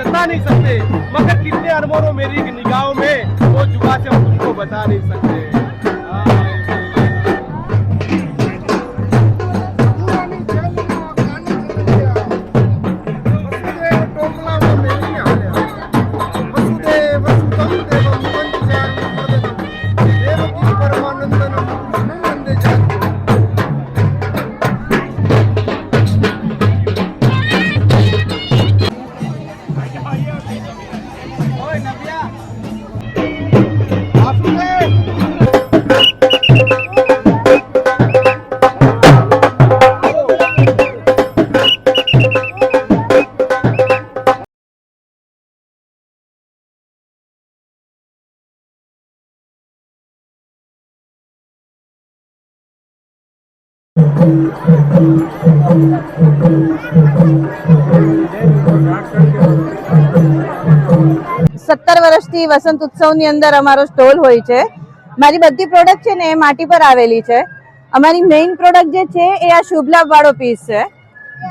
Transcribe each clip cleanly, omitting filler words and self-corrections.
जता नहीं सकते, मगर कितने अनमोल हो मेरी निगाहों में, वो जुबा से हम तुमको बता नहीं सकते। સત્તર વર્ષથી વસંત ઉત્સવની અંદર અમારો સ્ટોલ હોય છે. મારી બધી પ્રોડક્ટ છે ને એ માટી પર આવેલી છે. અમારી મેઇન પ્રોડક્ટ જે છે એ આ શુભ લાભ વાળો પીસ છે,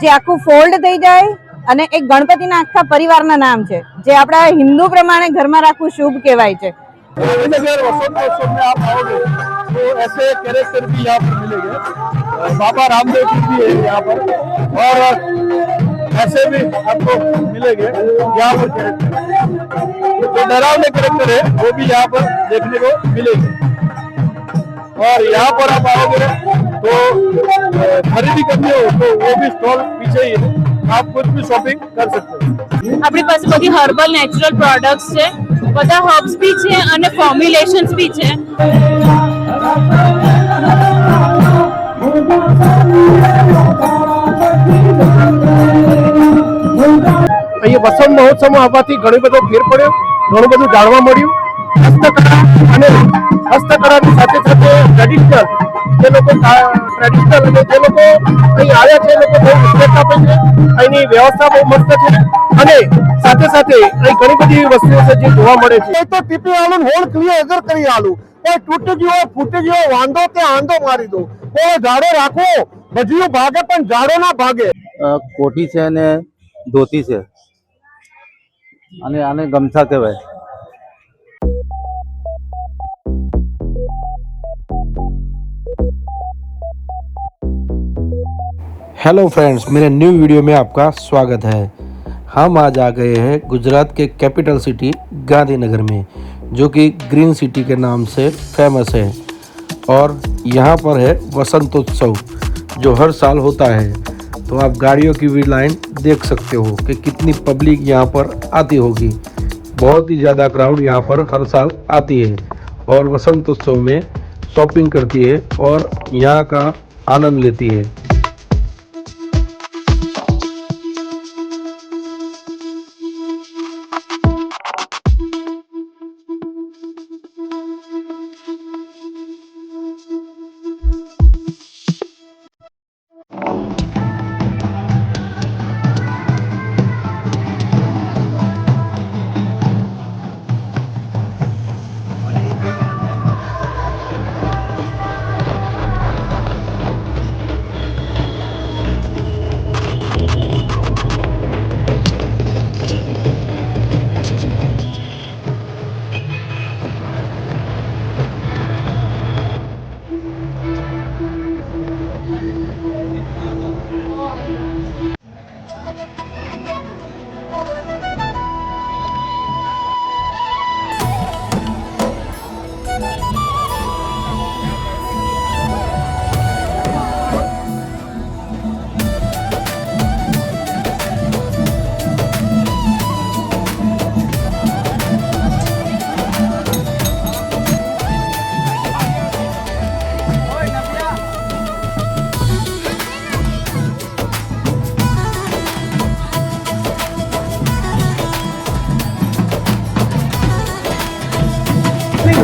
જે આખું ફોલ્ડ થઈ જાય અને એક ગણપતિના આખા પરિવારના નામ છે, જે આપણા હિન્દુ પ્રમાણે ઘરમાં રાખવું શુભ કહેવાય છે. तो ऐसे कैरेक्टर भी यहाँ पर मिलेंगे, बाबा रामदेव जी भी है यहाँ पर, और ऐसे भी आपको मिलेंगे यहाँ पर कैरेक्टर, जो डरावने कैरेक्टर है वो भी यहाँ पर देखने को मिलेंगे। और यहाँ पर आप आओगे तो खरीदी करनी हो तो वो भी स्टॉल पीछे ही है, आप कुछ भी शॉपिंग कर सकते हो। આપણી પાસે બધી હર્બલ નેચરલ પ્રોડક્ટ્સ છે, બધા હર્બ્સ બી છે અને ફોર્મ્યુલેશન્સ બી છે. અહીંયા વસંત મહોત્સવમાં આવવાથી ઘણો બધો ફેર પડ્યો, ઘણું બધું જાણવા મળ્યું. હસ્તકલા અને હસ્તકલાની સાથે સાથે ટ્રેડિશનલ જે લોકો ટ્રેડિશનલ અને જે લોકો અહીં આવ્યા છે એ લોકો બહુ રિસ્પેક્ટ આપે છે. અહીંની વ્યવસ્થા બહુ મસ્ત છે અને સાથે સાથે અહીં ઘણી બધી વસ્તુઓ છે જે જોવા મળે છે. તો ટીપી આલું હોલ ક્લિયર અગર કરી આલું, કોઈ તૂટી ગયો ફૂટી ગયો વાંધો તે આંધો મારી દો, કોઈ ઝાડો રાખો ભજીયું ભાગે પણ ઝાડો ના ભાગે. કોઠી છે અને ધોતી છે અને આને ગમછા કહેવાય. हेलो फ्रेंड्स, मेरे न्यू वीडियो में आपका स्वागत है। हम आज आ गए हैं गुजरात के कैपिटल सिटी गांधीनगर में, जो कि ग्रीन सिटी के नाम से फेमस है। और यहाँ पर है वसंतोत्सव जो हर साल होता है। तो आप गाड़ियों की भी लाइन देख सकते हो कि कितनी पब्लिक यहाँ पर आती होगी। बहुत ही ज़्यादा क्राउड यहाँ पर हर साल आती है और वसंतोत्सव में शॉपिंग करती है और यहाँ का आनंद लेती है।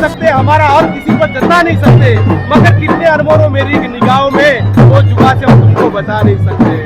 सकते हमारा और किसी पर जता नहीं सकते, मगर कितने अनमोल हो मेरी निगाहों में, वो जुबा से हम तुमको बता नहीं सकते।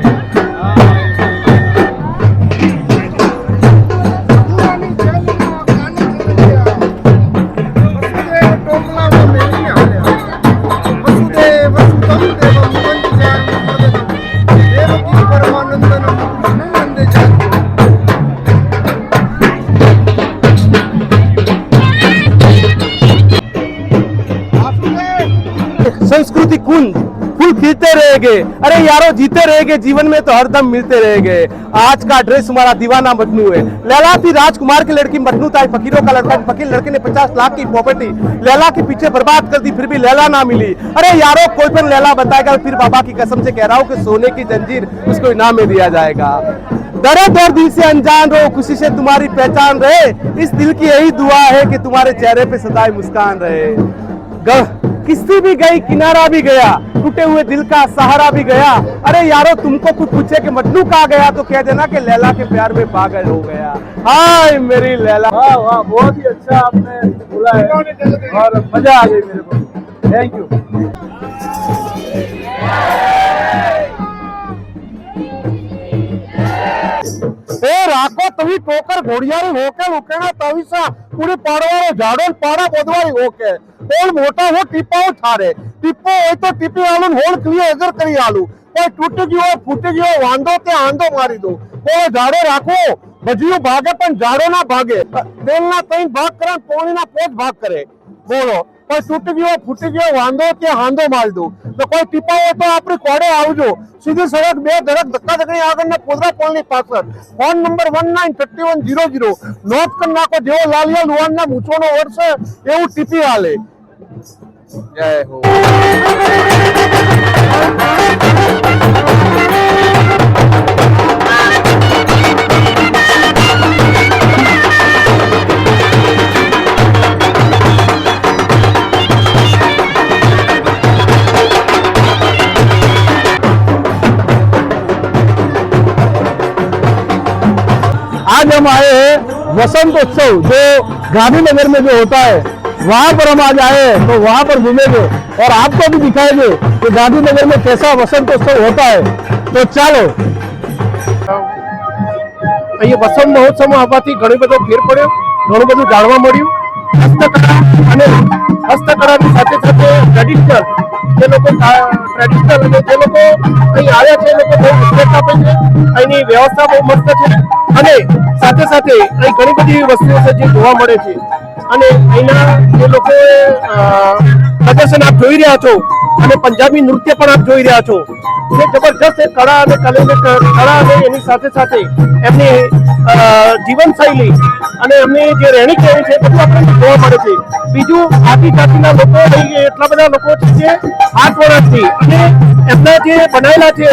संस्कृति कुंज फूल खिलते रहेंगे। अरे यारो जीते रहेंगे जीवन में तो हरदम मिलते रहेंगे। आज का ड्रेस हमारा दीवाना मजनू है। लैला थी राजकुमार की लड़की, मजनू था फकीरों का लड़का। फकीर लड़के ने 50 लाख की प्रॉपर्टी लैला के पीछे बर्बाद कर दी, फिर भी लैला ना मिली। अरे यारो कोई पण लैला बताएगा, फिर बाबा की कसम से कह रहा हूँ कि सोने की जंजीर उसको इनाम में दिया जाएगा। दर्द और दिल से अनजान रहो, खुशी से तुम्हारी पहचान रहे। इस दिल की यही दुआ है कि तुम्हारे चेहरे पे सदाई मुस्कान रहे। किस्ती भी गई किनारा भी गया, टूटे हुए दिल का सहारा भी गया। अरे यारो तुमको कुछ पूछे कि मजनू कहाँ गया तो कह देना कि लैला के प्यार में पागल हो गया। हाय मेरी लैला। वाह वाह, बहुत ही अच्छा आपने बोला है और मजा आ गई मेरे को। Thank you. ए राखो तभी टोकर घोड़ियारी होके उकेना तविसा पूरी पाड़वारो झाड़ो पाड़ा बोदवारी होके कोण मोटा हो टीपाओ थारे टीपो होय तो टीपी आलू होल क्लियर अगर करी आलू कोई टूटी गयो फूटी गयो वांदो ते आंदो मारी दो कोई झाड़ो राखो भजियो भागे पण झाड़ो ना भागे तेल ना कहीं भाग करे पानी ना पोच भाग करे बोलो कोई टूटी गयो फूटी गयो वांदो ते हांदो मारी दो तो कोई टीपा हो तो आपरे कोड़े आवजो सीधी सड़क बे धड़क धक्का धकड़ी आगे ने पोदरा पोलनी पासर फोन नंबर 193100 नोट कर नाखो जेવો લાલિયા લુવાન ના મૂછોનો વર્ષ એવું ટીપી હાલે જય હો। आज हम आए हैं वसंत उत्सव जो गांधीनगर में जो होता है वहां पर हम आज आए हैं, तो वहां पर घूमेंगे और आपको भी दिखाएंगे कि गांधीनगर में कैसा वसंत उत्सव होता है। तो ચાલો અહીંયા વસંત મહોત્સવમાં આવવાથી ઘણો બધો ફેર પડ્યો, ઘણું બધું જાણવા મળ્યું। હસ્તકલા અને હસ્તકલાની સાથે સાથે ટ્રેડિશનલ જે લોકો ટ્રેડિશનલ અને જે લોકો અહીં આવ્યા છે એ લોકો બહુ રિસ્પેક્ટ આપે છે। અહીંની વ્યવસ્થા બહુ મસ્ત છે અને સાથે સાથે અહીં ઘણી બધી વસ્તુઓ છે જે જોવા મળે છે અને અહીંના જે લોકો પ્રદર્શન આપ જોઈ રહ્યા છો અને પંજાબી નૃત્ય પણ આપ જોઈ રહ્યા છો જે જબરજસ્ત કળા અને કળા અને એની સાથે સાથે એમની જીવનશૈલી અને એમની જે રહેણી કહેણી છે બધું આપણને જોવા મળે છે। બીજું આદિજાતિના લોકો એટલા બધા લોકો છે જે હાથ વણાટથી અને એમના જે બનાવેલા છે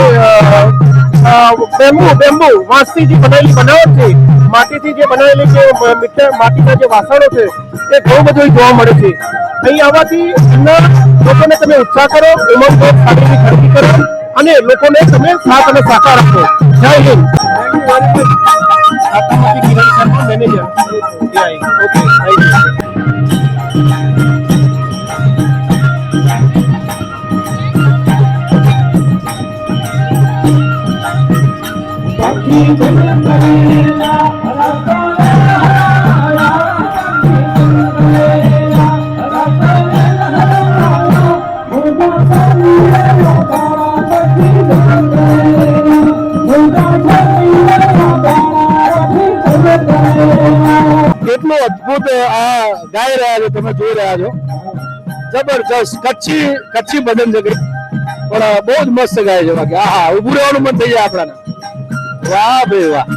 બેમ્બુ વાંસથી જે બનાવેલી બનાવટ છે માટીથી જે બનાવેલી છે માટીના જે વાસણો છે એ ઘણું બધું જોવા મળે છે। અહીં આવવાથી એમના લોકોને તમે ઉત્સાહ કરો, ઉમંગ સાડીની ખરીદી કરો અને લોકોને તમે સાથ અને સહકાર આપો। જય હિન્દ। आपका Kiran Sharma manager okay thank કેટલું અદ્ભુત આ ગાઈ રહ્યા છો તમે જોઈ રહ્યા છો જબરજસ્ત કચ્છી બદન જગત પણ બહુ જ મસ્ત ગાય છે બાકી હા ઉભું રહેવાનું મન થઈ જાય આપણાને વાહ ભાઈ વાહ।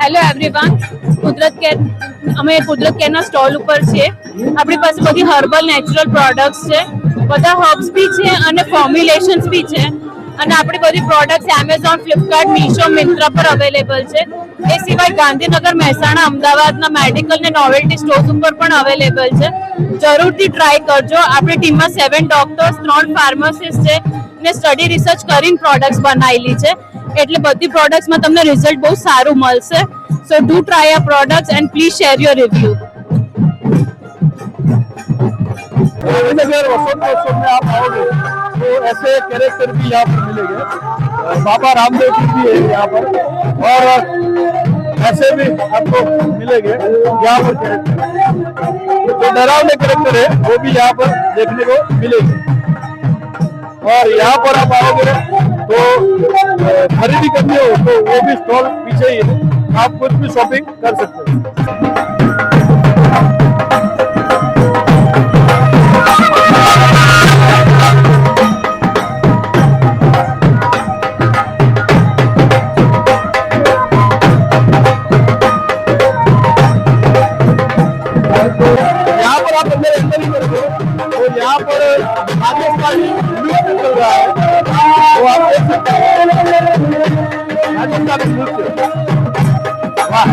હેલો એવરીવન, અમે કુદરત કેરના સ્ટોલ ઉપર છીએ। આપણી પાસે બધી હર્બલ નેચરલ પ્રોડક્ટ્સ છે, બધા હર્બ્સ બી છે અને ફોર્મ્યુલેશન્સ બી છે અને આપણી બધી products Amazon, Flipkart, Meesho, Myntra પર અવેલેબલ છે। એ સિવાય ગાંધીનગર, મહેસાણા, અમદાવાદના મેડિકલ ને નોવેલ્ટી સ્ટોર્સ ઉપર પણ અવેલેબલ છે। જરૂરથી ટ્રાય કરજો। આપણી ટીમમાં 7 ડોક્ટર્સ, 3 ફાર્માસિસ્ટ છે ને સ્ટડી રિસર્ચ કરીને પ્રોડક્ટ્સ બનાવેલી છે એટલે બધી પ્રોડક્ટ્સમાં તમને રિઝલ્ટ બહુ સારું મળશે। સો ડુ ટ્રાય આ products and please share your review. Gandhinagar Vasant Utsav में आप आओगे तो ऐसे कैरेक्टर भी यहाँ पर मिलेंगे। बाबा रामदेव जी भी है यहाँ पर और से भी आपको मिलेंगे यहाँ पर कैरेक्टर। जो डरावने कैरेक्टर है वो भी यहाँ पर देखने को मिलेंगे। और यहाँ पर आप आओगे तो खरीदी करनी हो तो वो भी स्टॉल पीछे ही है, आप कुछ भी शॉपिंग कर सकते हो। यहाँ पर आप अंदर एंटर ही करोगे तो यहाँ पर राजस्थानी नृत्य चल रहा है, तो आप देख सकते हैं राजस्थानी नृत्य। वाह।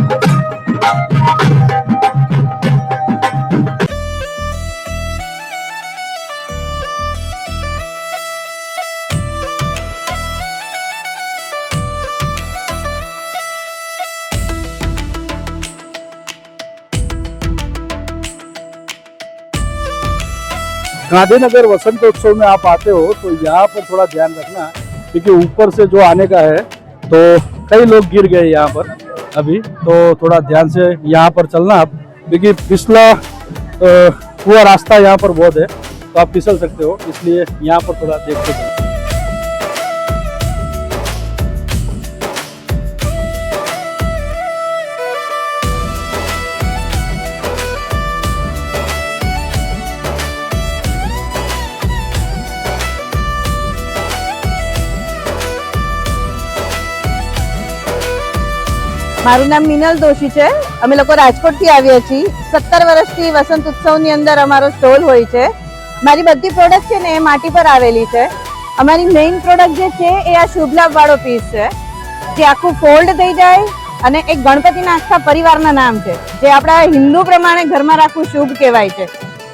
गांधीनगर वसंतोत्सव में आप आते हो तो यहाँ पर थोड़ा ध्यान रखना, क्योंकि ऊपर से जो आने का है तो कई लोग गिर गए यहाँ पर अभी, तो थोड़ा ध्यान से यहाँ पर चलना आप, क्योंकि फिसला हुआ रास्ता यहाँ पर बहुत है तो आप फिसल सकते हो, इसलिए यहाँ पर थोड़ा देखते चलो। મારું નામ મિનલ દોશી છે। અમે લોકો રાજકોટથી આવ્યા છીએ। 17 વર્ષથી વસંત ઉત્સવની અંદર અમારો સ્ટોલ હોય છે। મારી બધી પ્રોડક્ટ છે ને એ માટી પર આવેલી છે। અમારી મેઇન પ્રોડક્ટ જે છે એ આ શુભ લાભ વાળો પીસ છે, જે આખું ફોલ્ડ થઈ જાય અને એક ગણપતિના આખા પરિવારના નામ છે, જે આપણા હિન્દુ પ્રમાણે ઘરમાં રાખવું શુભ કહેવાય છે।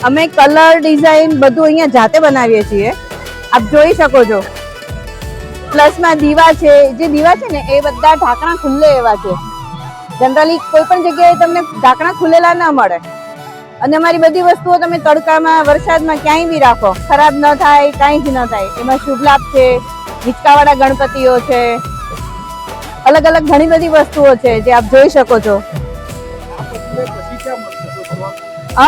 અમે કલર ડિઝાઇન બધું અહીંયા જાતે બનાવીએ છીએ, આપ જોઈ શકો છો। પ્લસમાં દીવા છે, જે દીવા છે ને એ બધા ઢાંકણા ખુલ્લે એવા છે। जनरली कोईपण जगह तमने ढाकणा खुलेला न मळे अने अमारी बधी वस्तुओं तमे तड़कामां वरसादमां क्यांय बी राखो, खराब न थाय, कांई ज न थाय। एमां शुभ लाभ छे, हिचकावाळा गणपतिओ छे, अलग अलग घणी बधी वस्तुओं छे जे आप जोई शको छो।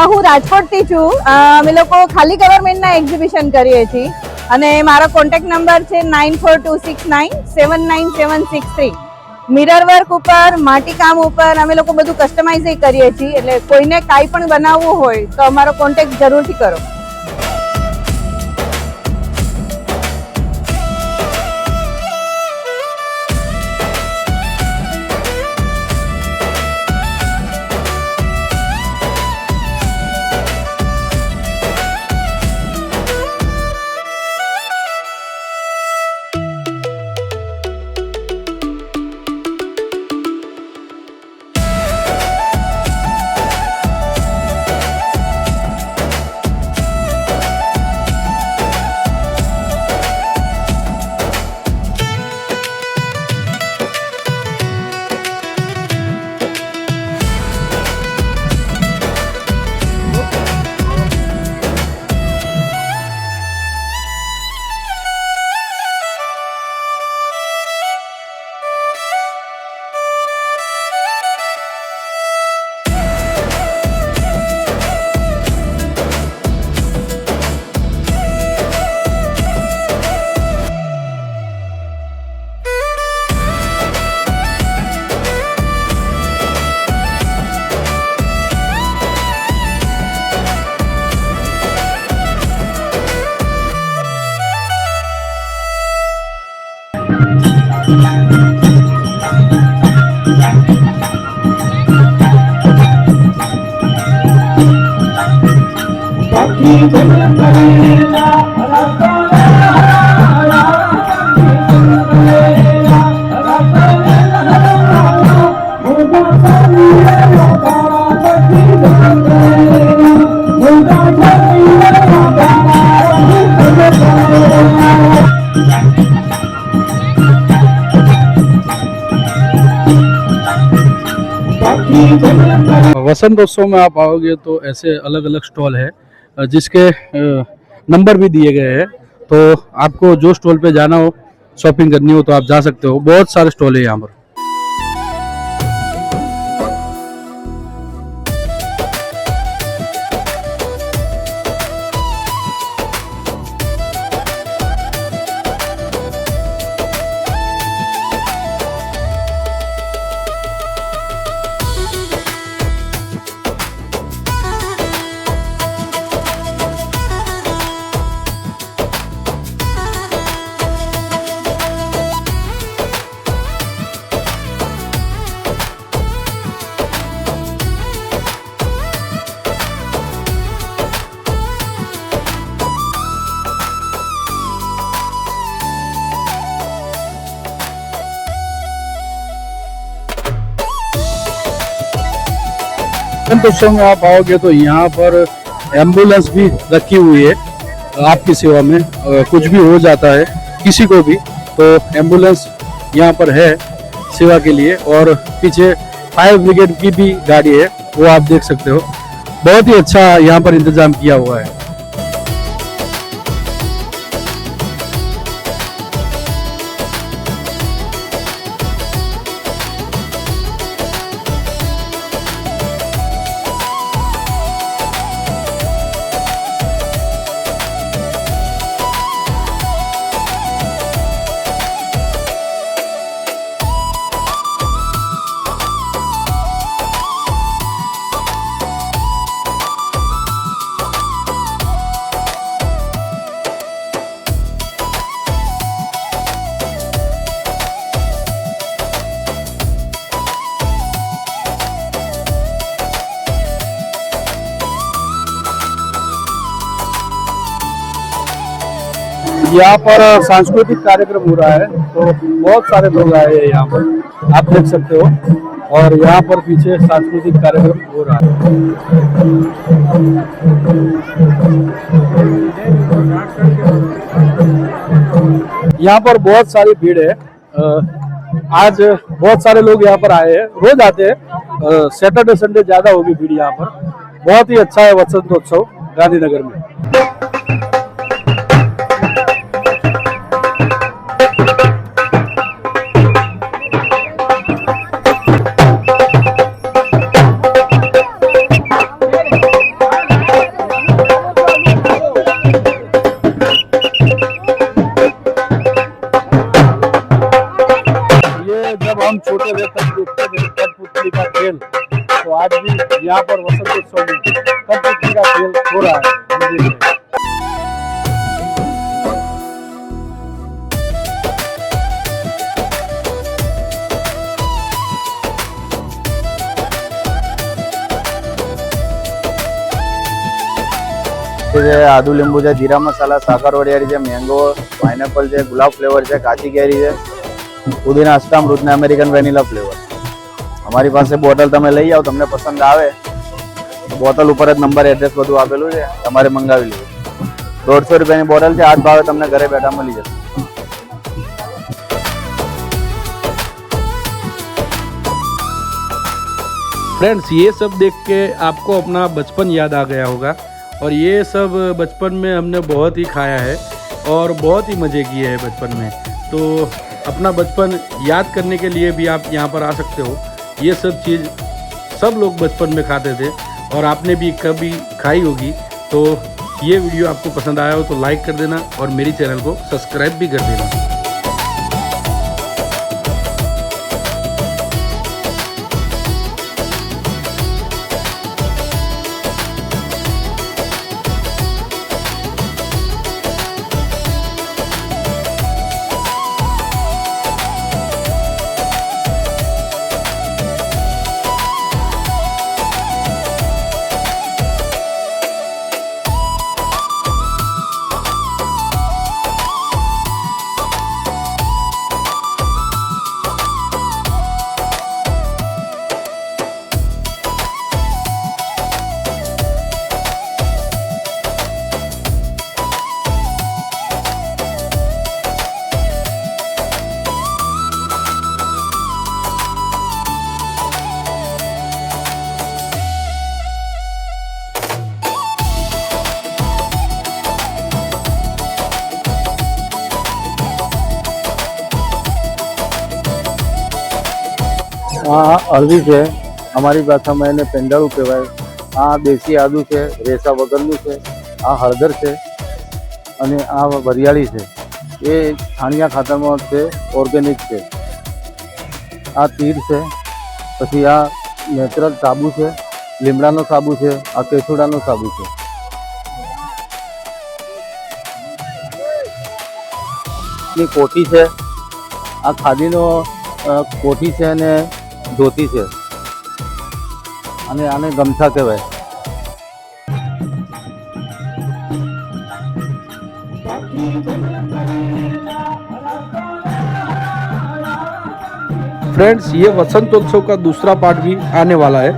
हूँ राजकोटथी छुं। अमे लोको खाली गवर्नमेंटना एक्झिबिशन करीए छीए अने मारो कॉन्टेक्ट नंबर छे 9426979763। मिरर वर्क ऊपर, माटी काम ऊपर अमे लोको बधुं कस्टमाइज करीए छीए, એટલે કોઈને કાઈ પણ બનાવવું હોય તો અમારો કોન્ટેક્ટ જરૂરથી કરો। वसंतोत्सव में आप आओगे तो ऐसे अलग अलग स्टॉल है जिसके नंबर भी दिए गए हैं, तो आपको जो स्टॉल पे जाना हो, शॉपिंग करनी हो तो आप जा सकते हो। बहुत सारे स्टॉल है यहाँ पर। वसंत उत्सव में आप आओगे तो यहाँ पर एम्बुलेंस भी रखी हुई है आपकी सेवा में। कुछ भी हो जाता है किसी को भी तो एम्बुलेंस यहाँ पर है सेवा के लिए। और पीछे फायर ब्रिगेड की भी गाड़ी है, वो आप देख सकते हो। बहुत ही अच्छा यहाँ पर इंतजाम किया हुआ है। यहाँ पर सांस्कृतिक कार्यक्रम हो रहा है तो बहुत सारे लोग आए हैं यहाँ पर, आप देख सकते हो। और यहाँ पर पीछे सांस्कृतिक कार्यक्रम हो रहा है। यहाँ पर बहुत सारी भीड़ है। आज बहुत सारे लोग यहाँ पर आए हैं, रोज आते हैं। सैटरडे संडे ज्यादा होगी भीड़ यहाँ पर। बहुत ही अच्छा है वसंतोत्सव गांधीनगर में। जब हम छोटे थे तब देखते थे कठपुतली का खेल, तो आज भी यहाँ पर वसंतोत्सव में कठपुतली का खेल हो रहा है, हम देख रहे हैं। आदू લીંબુ છે, જીરા મસાલા, સાકર વડિયારી છે, મેંગો, પાઇનેપલ છે, ગુલાબ ફ્લેવર છે, કાચી કેરી છે, પુદીના અષ્ટામૃત ને અમેરિકન વેનીલા ફ્લેવર। અમારી પાસે બોટલ તમે લઈ આવો, તમને પસંદ આવે બોટલ ઉપર જ નંબર એડ્રેસ બધું આપેલું છે, તમારે મંગાવી લેવું। 150 રૂપિયાની બોટલ છે, આ જ ભાવે તમને ઘરે બેઠા મળી જશે। फ्रेंड्स, ये सब देख के आपको अपना बचपन याद आ गया होगा। और ये सब बचपन में हमने बहुत ही खाया है और बहुत ही मज़े किए हैं बचपन में। तो अपना बचपन याद करने के लिए भी आप यहाँ पर आ सकते हो। ये सब चीज़ सब लोग बचपन में खाते थे और आपने भी कभी खाई होगी। तो ये वीडियो आपको पसंद आया हो तो लाइक कर देना और मेरी चैनल को सब्सक्राइब भी कर देना। આ હળદી છે, અમારી ભાષામાં એને પેંડાળું કહેવાય। આ દેશી આદુ છે, રેસા વગરનું છે। આ હળદર છે અને આ વરિયાળી છે, એ છાણિયા ખાતરમાં છે, ઓર્ગેનિક છે। આ તીર છે, પછી આ નેચરલ સાબુ છે, લીમડાનો સાબુ છે, આ કેસુડાનો સાબુ છે। ની કોઠી છે, આ ખાદીનો કોઠી છે અને ધોતી છે અને આને ગમછા કહેવાય। फ्रेंड्स, ये वसंतोत्सव का दूसरा पार्ट भी आने वाला है।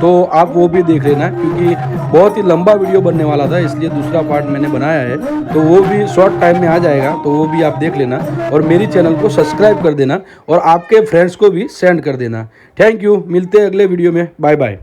तो आप वो भी देख लेना, क्योंकि बहुत ही लंबा वीडियो बनने वाला था, इसलिए दूसरा पार्ट मैंने बनाया है। तो वो भी शॉर्ट टाइम में आ जाएगा, तो वो भी आप देख लेना और मेरी चैनल को सब्सक्राइब कर देना और आपके फ्रेंड्स को भी सेंड कर देना। थैंक यू, मिलते हैं अगले वीडियो में, बाय बाय।